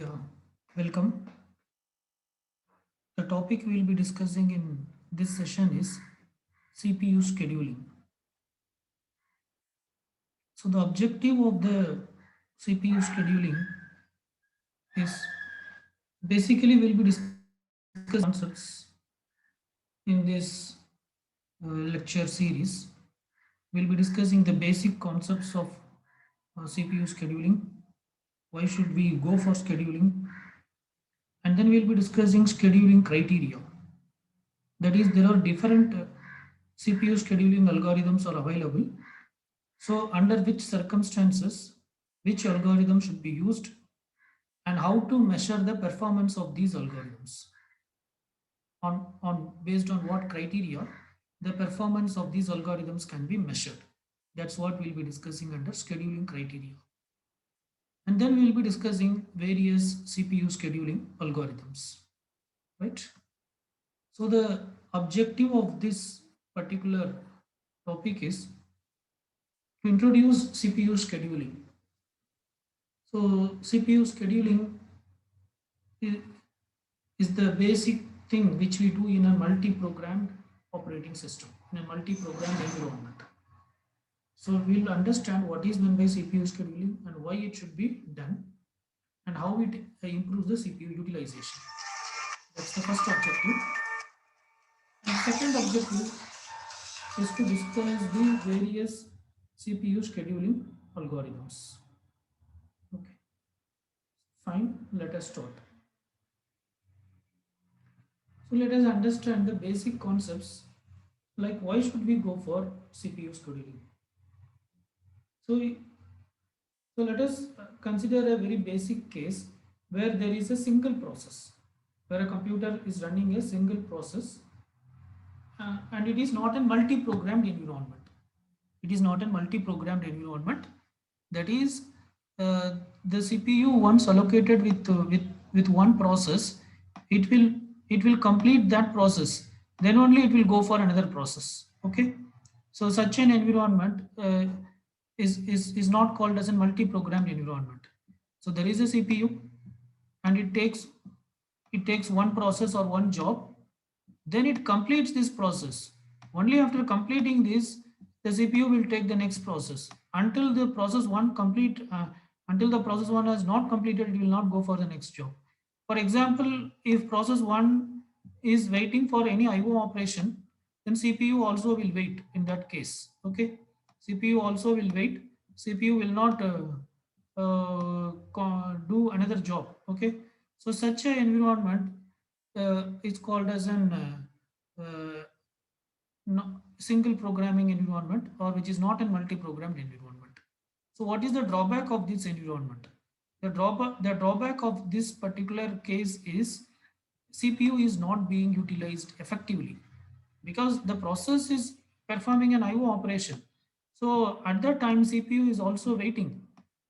Yeah, welcome. The topic we will be discussing in this session is CPU scheduling. So the objective of the CPU scheduling is basically we'll be discussing concepts in this lecture series. We'll be discussing the basic concepts of CPU scheduling. Why should we go for scheduling? And then we'll be discussing scheduling criteria. That is, there are different CPU scheduling algorithms are available. So, under which circumstances, which algorithm should be used, and how to measure the performance of these algorithms? On based on what criteria the performance of these algorithms can be measured. That's what we'll be discussing under scheduling criteria. And then we'll be discussing various CPU scheduling algorithms. Right? So the objective of this particular topic is to introduce CPU scheduling. So CPU scheduling is, is the basic thing which we do in a multi-programmed operating system, in a multi-programmed environment. So we'll understand what is meant by CPU scheduling and why it should be done and how it improves the CPU utilization. That's the first objective. And second objective is to discuss the various CPU scheduling algorithms. Okay, fine, let us start. So let us understand the basic concepts like why should we go for CPU scheduling. So, so let us consider a very basic case where there is a single process, where a computer is running a single process and it is not a multi-programmed environment. It is not a multi-programmed environment. That is, the CPU once allocated with one process, it will it will complete that process. Then only it will go for another process. Okay, so such an environment is not called as a multi-programmed environment. So there is a CPU, and it takes one process or one job, then it completes this process. Only after completing this, the CPU will take the next process. Until the process one has not completed, it will not go for the next job. For example, if process one is waiting for any IO operation, then CPU also will wait in that case. Okay, CPU also will wait. CPU will not do another job. Okay, so such an environment is called as an single programming environment, or which is not a multi-programmed environment. So what is the drawback of this environment? The drawback of this particular case is CPU is not being utilized effectively because the process is performing an IO operation. So at that time CPU is also waiting.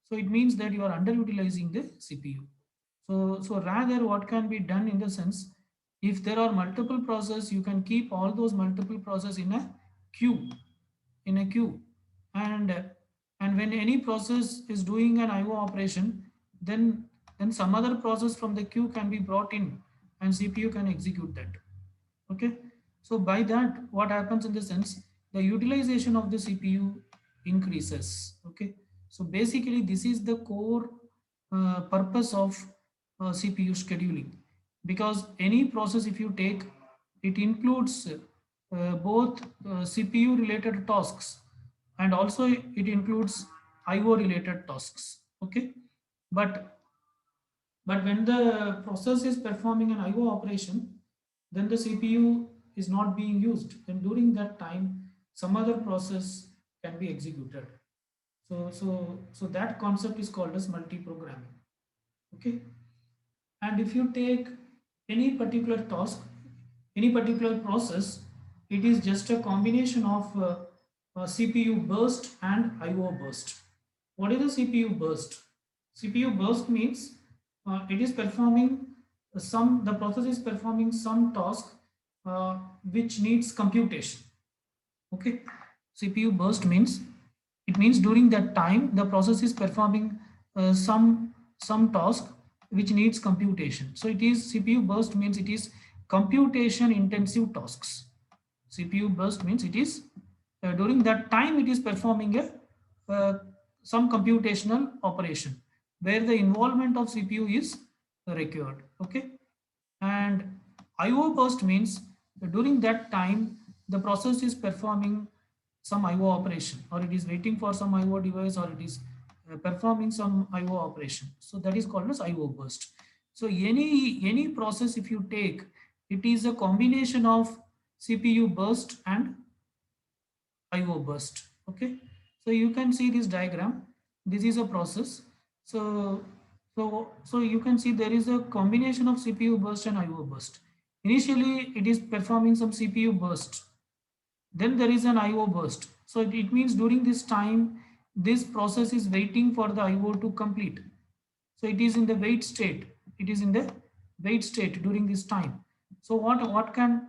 So it means that you are underutilizing the CPU. So rather what can be done in the sense, if there are multiple processes, you can keep all those multiple processes queue, in a queue. And when any process is doing an IO operation, then some other process from the queue can be brought in and CPU can execute that. Okay. So by that, what happens in the sense, the utilization of the CPU increases. Okay. So basically this is the core purpose of CPU scheduling, because any process if you take, it includes both CPU related tasks and also it includes IO related tasks. Okay. But but when the process is performing an IO operation, then the CPU is not being used. Then during that time, some other process can be executed. So that concept is called as multi-programming. Okay. And if you take any particular task, any particular process, it is just a combination of CPU burst and IO burst. What is the CPU burst? CPU burst means it is performing the process is performing some task which needs computation. Okay. CPU burst means, it means during that time the process is performing some task which needs computation. So it is CPU burst means it is computation intensive tasks. CPU burst means it is during that time it is performing a some computational operation where the involvement of CPU is required. Okay, and IO burst means during that time the process is performing some IO operation, or it is waiting for some IO device, or it is performing some IO operation. So that is called as IO burst. So any process if you take, it is a combination of CPU burst and IO burst. Okay, so you can see this diagram. This is a process. So you can see there is a combination of CPU burst and IO burst. Initially, it is performing some CPU burst. Then there is an IO burst. So it means during this time, this process is waiting for the IO to complete. So it is in the wait state. It is in the wait state during this time. So what can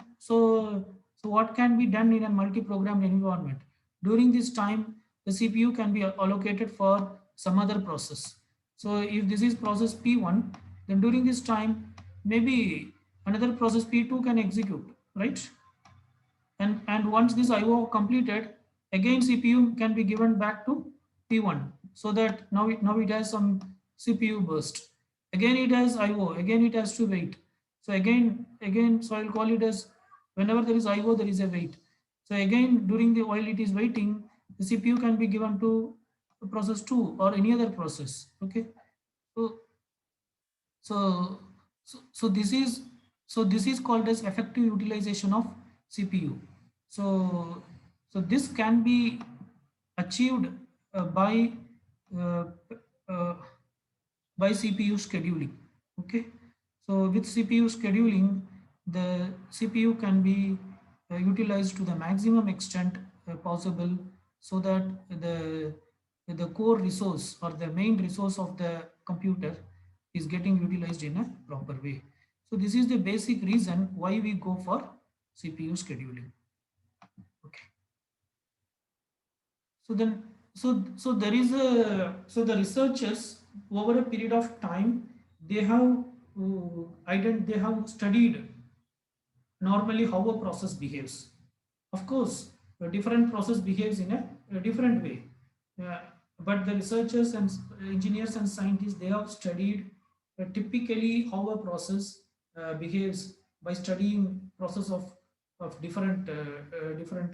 be done in a multi-programmed environment? During this time, the CPU can be allocated for some other process. So if this is process P1, then during this time, maybe another process P2 can execute, right? And once this IO completed, again CPU can be given back to P1, so that now it has some CPU burst. Again it has IO, again it has to wait. So again so I'll call it as, whenever there is IO there is a wait. So again during the while it is waiting, the CPU can be given to process 2 or any other process. Okay, so so so this is called as effective utilization of CPU. So this can be achieved uh, uh, uh, by CPU scheduling. Okay, so with CPU scheduling, the CPU can be utilized to the maximum extent possible, so that the core resource or the main resource of the computer is getting utilized in a proper way. So this is the basic reason why we go for CPU scheduling. Okay. So then, so there is a, so the researchers over a period of time, they have they have studied normally how a process behaves. Of course, a different process behaves in a different way. Uh, but the researchers and engineers and scientists, they have studied typically how a process behaves by studying process of different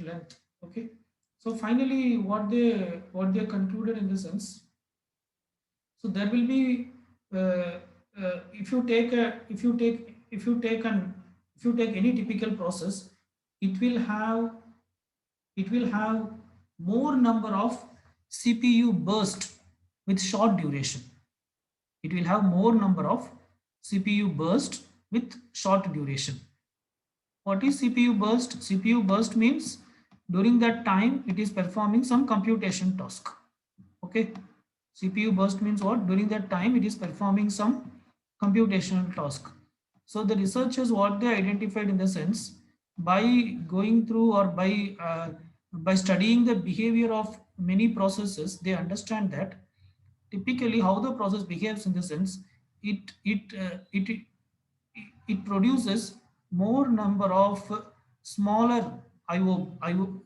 length. Okay, so finally what they concluded in the sense, so there will be if you take a if you take any typical process, it will have it will have more number of CPU burst with short duration. It will have more number of CPU burst with short duration. What is CPU burst? CPU burst means during that time it is performing some computation task. Okay, CPU burst means what? During that time it is performing some computational task. So the researchers, what they identified in the sense, by going through or by studying the behavior of many processes, they understand that typically how the process behaves in the sense, it it uh, it it produces more number of smaller IO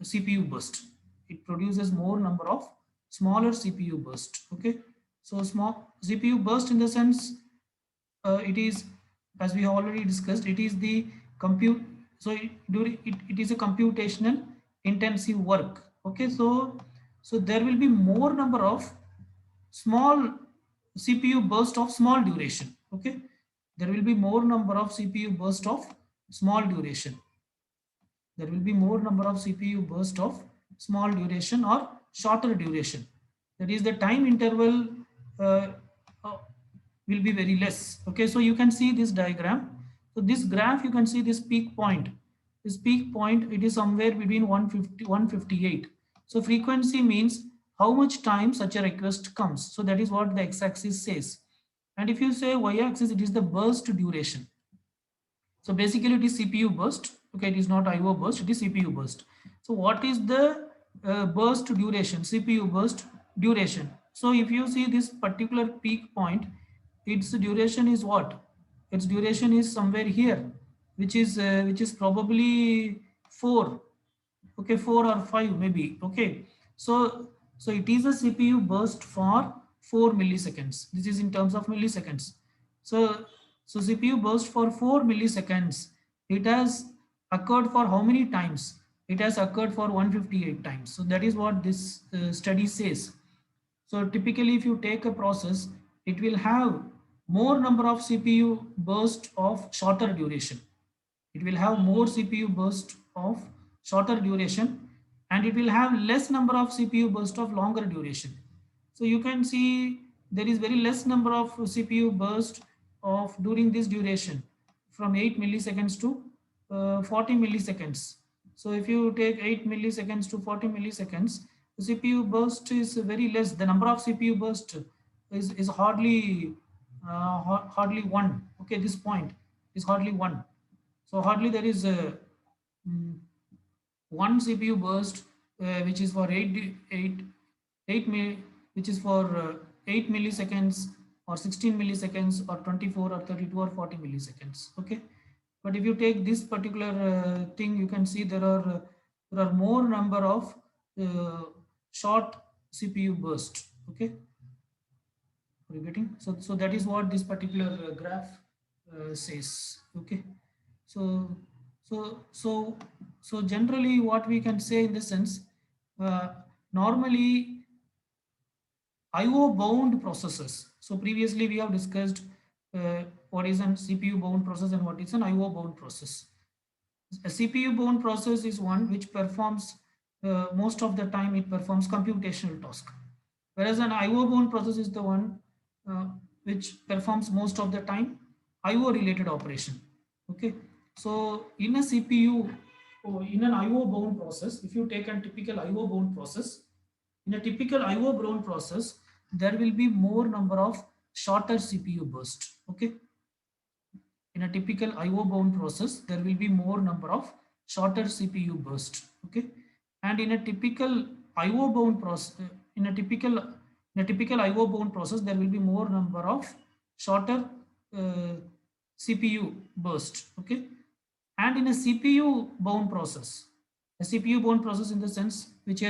CPU burst. It produces more number of smaller CPU burst. Okay, so small CPU burst in the sense, it is, as we have already discussed, it is the compute. So it is a computational intensive work. Okay, so there will be more number of small CPU burst of small duration. Okay, there will be more number of CPU burst of small duration. There will be more number of CPU burst of small duration or shorter duration. That is, the time interval uh, uh, will be very less. Okay, so you can see this diagram. So this graph, you can see this peak point. This peak point, it is somewhere between 150 158. So frequency means how much time such a request comes. So that is what the x-axis says. And if you say y-axis, it is the burst duration. So basically it is CPU burst. Okay, it is not IO burst, it is CPU burst. So what is the burst duration, CPU burst duration? So if you see this particular peak point, its duration is what? Its duration is somewhere here, which is probably 4. Okay, 4 or 5 maybe. Okay, so it is a CPU burst for 4 milliseconds. This is in terms of milliseconds. So CPU burst for 4 milliseconds. It has occurred for how many times? It has occurred for 158 times. So that is what this study says. So typically if you take a process, it will have more number of CPU burst of shorter duration. It will have more CPU burst of shorter duration, and it will have less number of CPU burst of longer duration. So you can see there is very less number of CPU burst of during this duration, from 8 milliseconds to 40 milliseconds. So if you take 8 milliseconds to 40 milliseconds, the CPU burst is very less. The number of CPU burst is hardly hardly one. Okay, this point is hardly one. So hardly there is mm, one CPU burst, which is for 8 which is for 8 milliseconds or 16 milliseconds or 24 or 32 or 40 milliseconds. Okay, but if you take this particular thing, you can see there are more number of short CPU burst. Okay, are you getting? So that is what this particular graph says. Okay, so so so generally what we can say in this sense, uh, normally IO bound processes. So previously we have discussed what is an CPU bound process and what is an IO bound process. A CPU bound process is one which performs most of the time it performs computational task, whereas an IO bound process is the one uh, which performs most of the time IO related operation. Okay, so in a CPU or in an IO bound process, if you take a typical IO bound process, in a typical IO bound process, there will be more number of shorter CPU burst. Okay, in a typical IO bound process, there will be more number of shorter CPU burst. Okay, and in a typical IO bound process, in a typical IO bound process, there will be more number of shorter uh, CPU burst. Okay, and in a CPU bound process, a CPU bound process in the sense which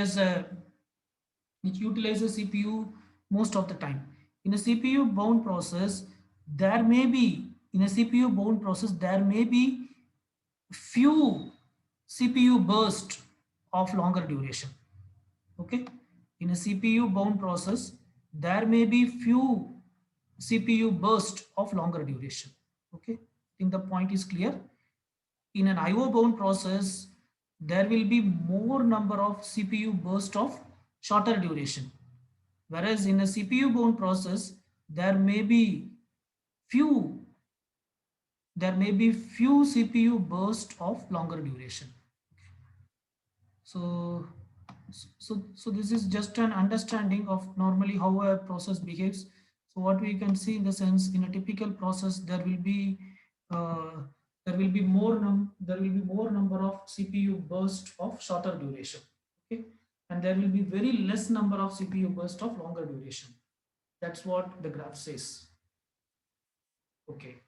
utilizes CPU most of the time. In a CPU bound process, there may be in a CPU bound process there may be few CPU burst of longer duration. Okay, in a CPU bound process, there may be few CPU burst of longer duration. Okay, I think the point is clear. In an IO bound process, there will be more number of CPU burst of shorter duration. Whereas in a CPU bound process, there may be few few CPU burst of longer duration. So so this is just an understanding of normally how a process behaves. So what we can see in the sense, in a typical process uh, there will be more number of CPU burst of shorter duration. Okay, and there will be very less number of CPU burst of longer duration. That's what the graph says. Okay.